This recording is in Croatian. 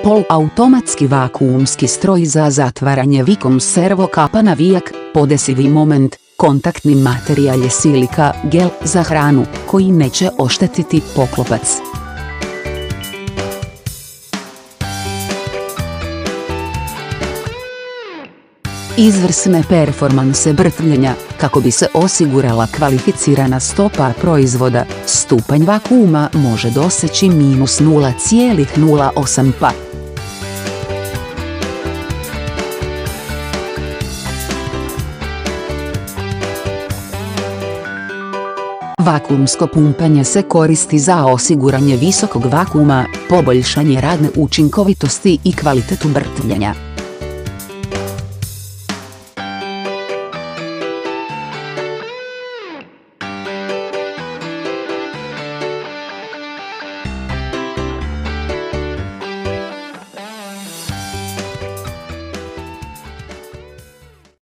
Poluautomatski vakuumski stroj za zatvaranje vakuum servo kapa na vijak, podesivi moment, kontaktni materijal je silika gel za hranu, koji neće oštetiti poklopac. Izvrsne performanse brtvljenja, kako bi se osigurala kvalificirana stopa proizvoda, stupanj vakuuma može doseći -0,08 pa. Vakuumsko pumpanje se koristi za osiguranje visokog vakuuma, poboljšanje radne učinkovitosti i kvalitetu brtvljenja.